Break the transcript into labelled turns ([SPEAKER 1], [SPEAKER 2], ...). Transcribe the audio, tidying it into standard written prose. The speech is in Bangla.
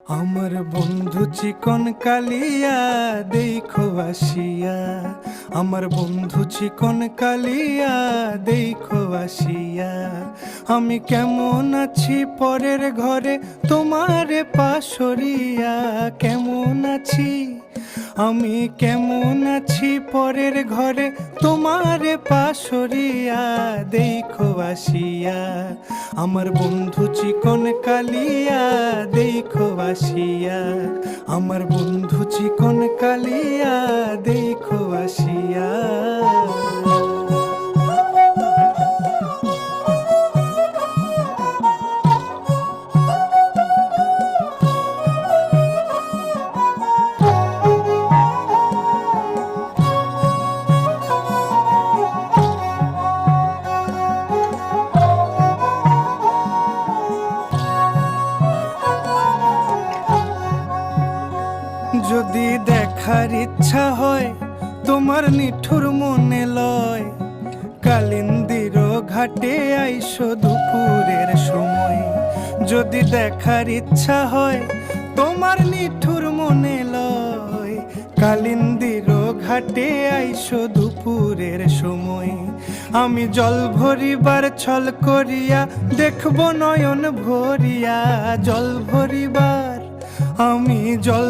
[SPEAKER 1] আমার বন্ধু চিকন কালিয়া দেখো আসিয়া, আমার বন্ধু চিকন কালিয়া দেখো আসিয়া। আমি কেমন আছি পরের ঘরে তোমারে পাশরিয়া, কেমন আছি আমি কেমন আছি পরের ঘরে তোমারে পাশরিয়া দেখো আসিয়া। আমার বন্ধু চিকন কালিয়া দেখো আসিয়া, আমার বন্ধু চিকন কালিয়া দেখো আসিয়া। যদি দেখার ইচ্ছা হয় তোমার নিঠুর মনে লয়, কালিন্দির ঘাটে আইসো দুপুরের সময়। যদি দেখার ইচ্ছা হয় তোমার নিঠুর মনে লয়, কালিন্দির ঘাটে আইসো দুপুরের সময়। আমি জল ভরিবার ছল করিয়া দেখব নয়ন ভরিয়া, জল ভরিবার আমি জল